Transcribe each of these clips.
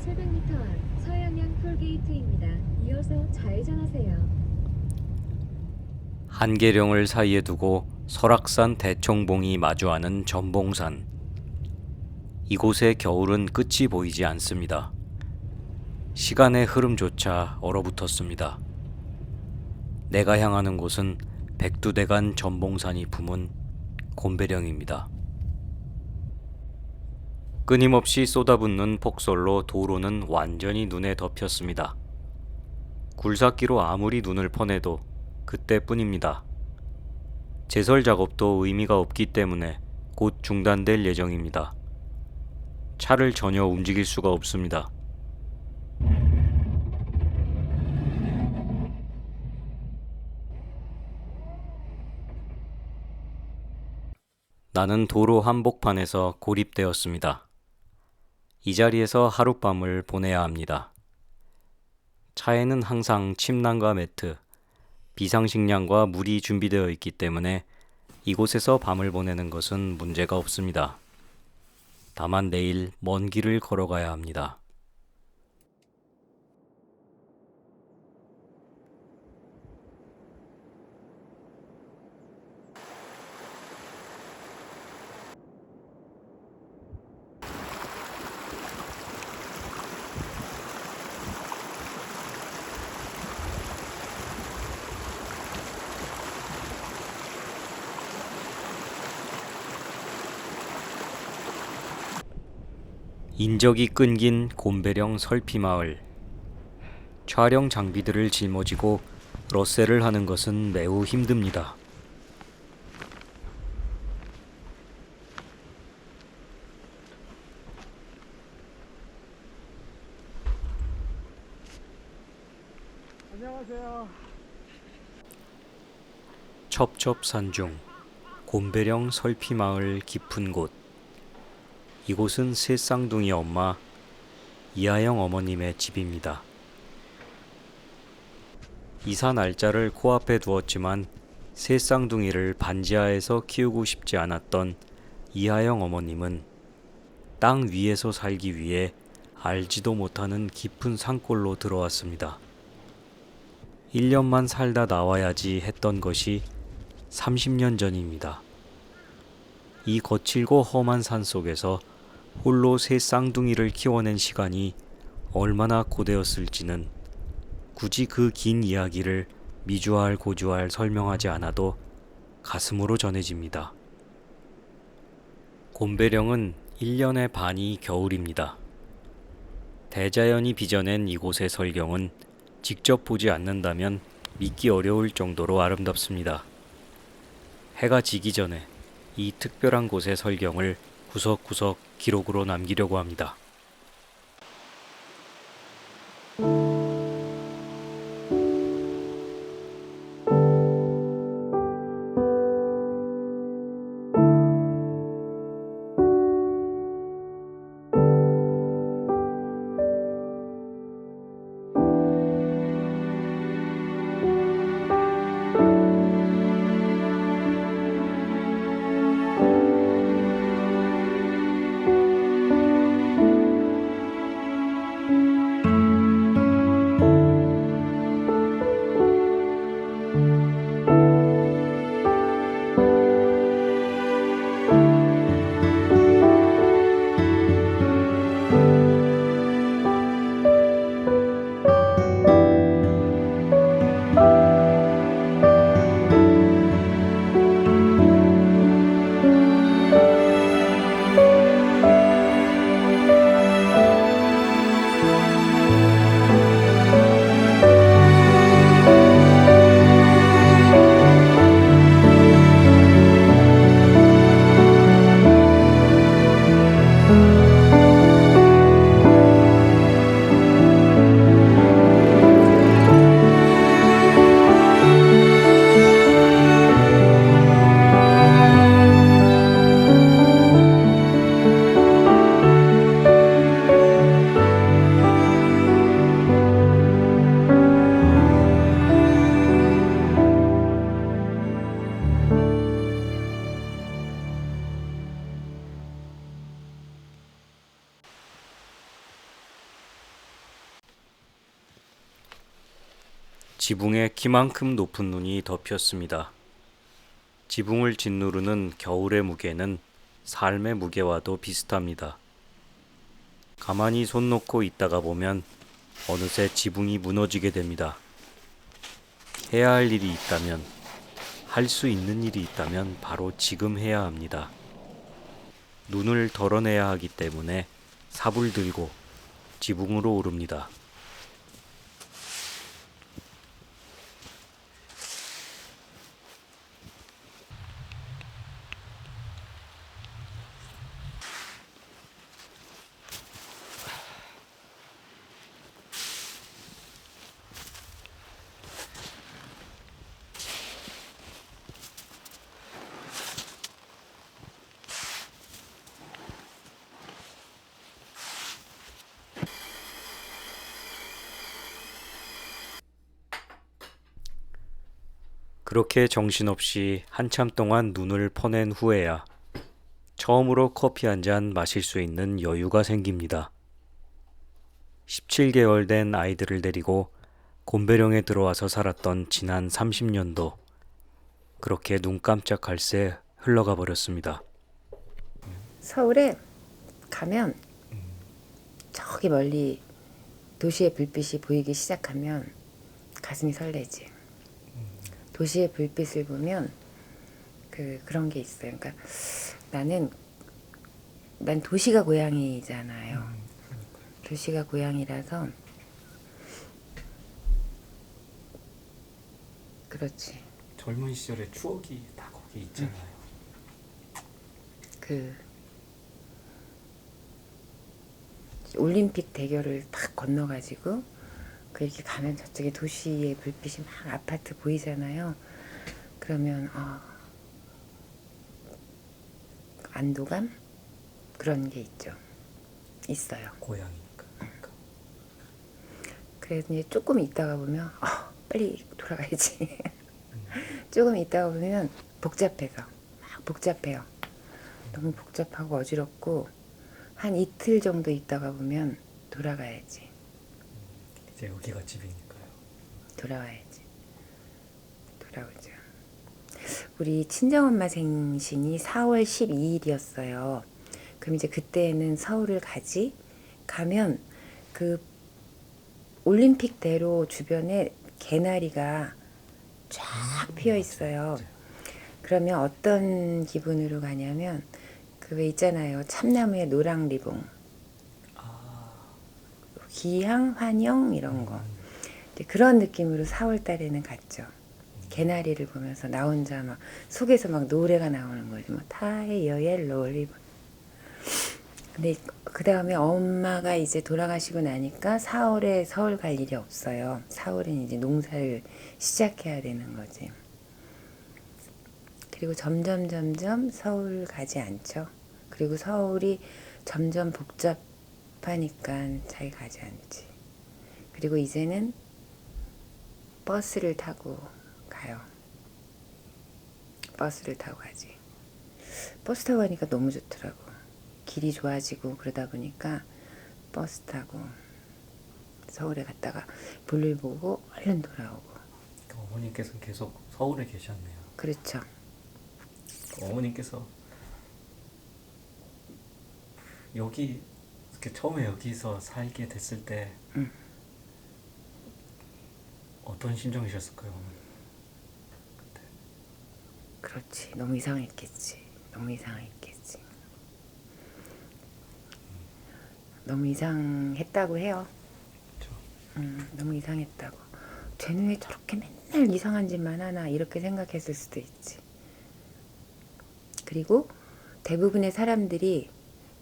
700m 앞 서양향 톨게이트입니다. 이어서 좌회전하세요. 한계령을 사이에 두고 설악산 대청봉이 마주하는 전봉산. 이곳의 겨울은 끝이 보이지 않습니다. 시간의 흐름조차 얼어붙었습니다. 내가 향하는 곳은 백두대간 전봉산이 품은 곰배령입니다. 끊임없이 쏟아붓는 폭설로 도로는 완전히 눈에 덮였습니다. 굴삭기로 아무리 눈을 퍼내도 그때뿐입니다. 제설 작업도 의미가 없기 때문에 곧 중단될 예정입니다. 차를 전혀 움직일 수가 없습니다. 나는 도로 한복판에서 고립되었습니다. 이 자리에서 하룻밤을 보내야 합니다. 차에는 항상 침낭과 매트, 비상식량과 물이 준비되어 있기 때문에 이곳에서 밤을 보내는 것은 문제가 없습니다. 다만 내일 먼 길을 걸어가야 합니다. 인적이 끊긴 곰배령 설피마을. 촬영 장비들을 짊어지고 러셀을 하는 것은 매우 힘듭니다. 안녕하세요. 첩첩산중 곰배령 설피마을 깊은 곳. 이곳은 새 쌍둥이 엄마 이하영 어머님의 집입니다. 이사 날짜를 코앞에 두었지만 새 쌍둥이를 반지하에서 키우고 싶지 않았던 이하영 어머님은 땅 위에서 살기 위해 알지도 못하는 깊은 산골로 들어왔습니다. 1년만 살다 나와야지 했던 것이 30년 전입니다. 이 거칠고 험한 산 속에서 홀로 새 쌍둥이를 키워낸 시간이 얼마나 고되었을지는 굳이 그 긴 이야기를 미주알 고주알 설명하지 않아도 가슴으로 전해집니다. 곰배령은 1년의 반이 겨울입니다. 대자연이 빚어낸 이곳의 설경은 직접 보지 않는다면 믿기 어려울 정도로 아름답습니다. 해가 지기 전에 이 특별한 곳의 설경을 구석구석 기록으로 남기려고 합니다. 지붕에 키만큼 높은 눈이 덮였습니다. 지붕을 짓누르는 겨울의 무게는 삶의 무게와도 비슷합니다. 가만히 손 놓고 있다가 보면 어느새 지붕이 무너지게 됩니다. 해야 할 일이 있다면, 할 수 있는 일이 있다면 바로 지금 해야 합니다. 눈을 덜어내야 하기 때문에 삽을 들고 지붕으로 오릅니다. 그렇게 정신없이 한참 동안 눈을 퍼낸 후에야 처음으로 커피 한 잔 마실 수 있는 여유가 생깁니다. 17개월 된 아이들을 데리고 곤배령에 들어와서 살았던 지난 30년도 그렇게 눈 깜짝할 새 흘러가 버렸습니다. 서울에 가면 저기 멀리 도시의 불빛이 보이기 시작하면 가슴이 설레지. 도시의 불빛을 보면 그런 게 있어요. 그러니까 난 도시가 고향이잖아요. 도시가 고향이라서 그렇지. 젊은 시절의 추억이 다 거기 있잖아요. 올림픽 대교를 딱 건너가지고 이렇게 가면 저쪽에 도시의 불빛이 막 아파트 보이잖아요. 그러면 안도감 그런 게 있어요. 고향이니까. 그래서 이제 조금 있다가 보면 빨리 돌아가야지. 조금 있다가 보면 막 복잡해요. 너무 복잡하고 어지럽고 한 이틀 정도 있다가 보면 돌아가야지. 이제 여기가 집이니까요. 돌아오죠. 우리 친정엄마 생신이 4월 12일이었어요. 그럼 이제 그때는 서울을 가면 그 올림픽대로 주변에 개나리가 쫙 피어 있어요. 그러면 어떤 기분으로 가냐면 그 왜 있잖아요. 참나무에 노랑 리봉, 기향, 환영 이런 거. 그런 느낌으로 4월 달에는 갔죠. 개나리를 보면서 나 혼자 막 속에서 막 노래가 나오는 거지. 뭐 타이어 옐로우 리본. 근데 그 다음에 엄마가 이제 돌아가시고 나니까 4월에 서울 갈 일이 없어요. 4월엔 이제 농사를 시작해야 되는 거지. 그리고 점점 서울 가지 않죠. 그리고 서울이 점점 복잡하니까 잘 가지 않지. 그리고 이제는 버스를 타고 가요. 버스를 타고 가지. 버스 타고 가니까 너무 좋더라고. 길이 좋아지고 그러다 보니까 버스 타고 서울에 갔다가 볼일 보고 얼른 돌아오고. 어머님께서는 계속 서울에 계셨네요. 그렇죠. 어머님께서 여기 이렇게 처음에 여기서 살게 됐을 때 어떤 심정이셨을까요, 어머니? 그때. 그렇지. 너무 이상했겠지. 너무 이상했다고 해요. 그렇죠. 너무 이상했다고. 쟤는 왜 저렇게 맨날 이상한 짓만 하나 이렇게 생각했을 수도 있지. 그리고 대부분의 사람들이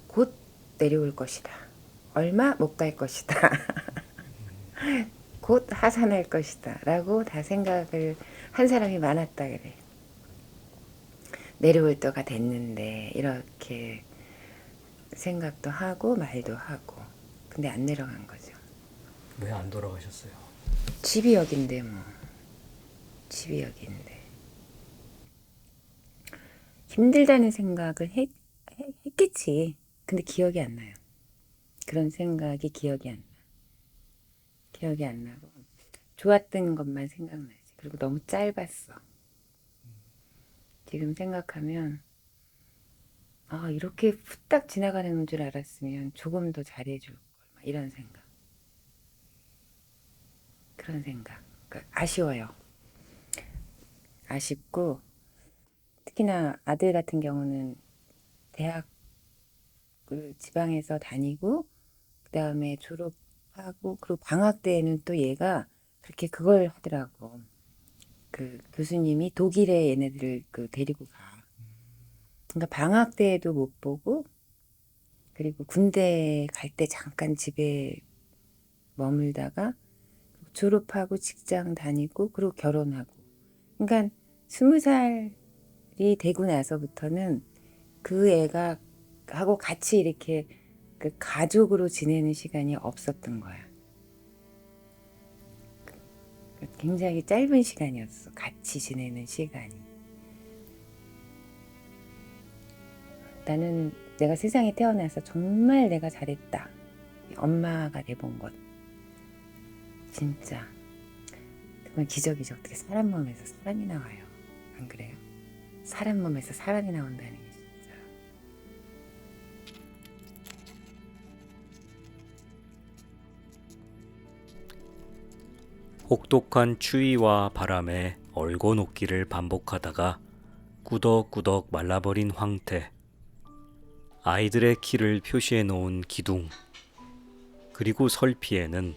곧 내려올 것이다. 얼마 못 갈 것이다. 곧 하산할 것이다. 라고 다 생각을 한 사람이 많았다 그래. 내려올 때가 됐는데 이렇게 생각도 하고 말도 하고. 근데 안 내려간 거죠. 왜 안 돌아가셨어요? 집이 여긴데 뭐. 집이 여긴데. 힘들다는 생각을 했겠지. 근데 기억이 안 나요. 그런 생각이 기억이 안 나고 좋았던 것만 생각나지. 그리고 너무 짧았어. 지금 생각하면 이렇게 후딱 지나가는 줄 알았으면 조금 더 잘해줄 걸. 막 이런 생각. 그런 생각. 그러니까 아쉬워요. 아쉽고 특히나 아들 같은 경우는 대학을 지방에서 다니고 그다음에 졸업하고 그리고 방학 때에는 또 얘가 그렇게 그걸 하더라고. 그 교수님이 독일에 얘네들을 데리고 가. 그러니까 방학 때에도 못 보고 그리고 군대 갈 때 잠깐 집에 머물다가 졸업하고 직장 다니고 그리고 결혼하고. 그러니까 20살이 되고 나서부터는 그 애가 하고 같이 이렇게 그 가족으로 지내는 시간이 없었던 거야. 굉장히 짧은 시간이었어. 같이 지내는 시간이. 나는 내가 세상에 태어나서 정말 내가 잘했다. 엄마가 돼본 것. 진짜. 그건 기적이죠. 어떻게 사람 몸에서 사람이 나와요. 안 그래요? 사람 몸에서 사람이 나온다는 게 진짜. 혹독한 추위와 바람에 얼고 녹기를 반복하다가 꾸덕꾸덕 말라버린 황태, 아이들의 키를 표시해 놓은 기둥, 그리고 설피에는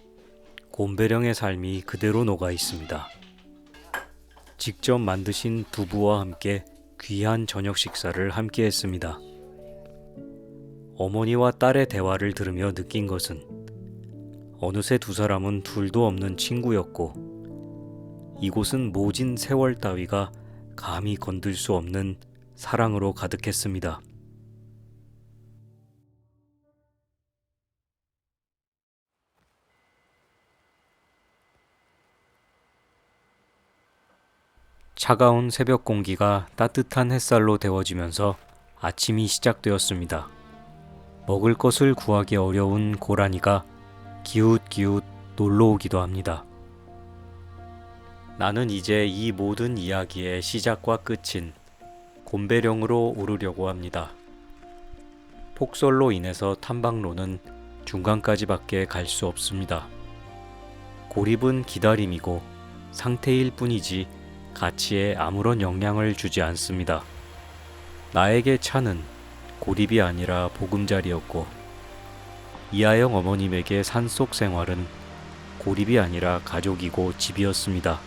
곰배령의 삶이 그대로 녹아 있습니다. 직접 만드신 두부와 함께 귀한 저녁 식사를 함께 했습니다. 어머니와 딸의 대화를 들으며 느낀 것은 어느새 두 사람은 둘도 없는 친구였고 이곳은 모진 세월 따위가 감히 건들 수 없는 사랑으로 가득했습니다. 차가운 새벽 공기가 따뜻한 햇살로 데워지면서 아침이 시작되었습니다. 먹을 것을 구하기 어려운 고라니가 기웃기웃 놀러 오기도 합니다. 나는 이제 이 모든 이야기의 시작과 끝인 곰배령으로 오르려고 합니다. 폭설로 인해서 탐방로는 중간까지밖에 갈 수 없습니다. 고립은 기다림이고 상태일 뿐이지 가치에 아무런 영향을 주지 않습니다. 나에게 차는 고립이 아니라 보금자리였고 이하영 어머님에게 산속 생활은 고립이 아니라 가족이고 집이었습니다.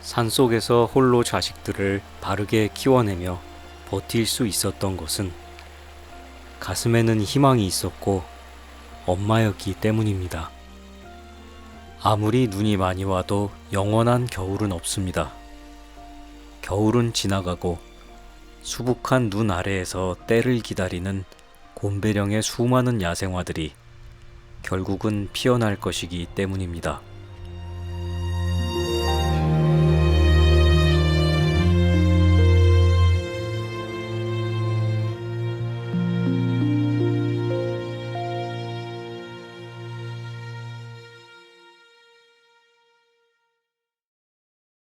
산속에서 홀로 자식들을 바르게 키워내며 버틸 수 있었던 것은 가슴에는 희망이 있었고 엄마였기 때문입니다. 아무리 눈이 많이 와도 영원한 겨울은 없습니다. 겨울은 지나가고 수북한 눈 아래에서 때를 기다리는 곰배령의 수많은 야생화들이 결국은 피어날 것이기 때문입니다.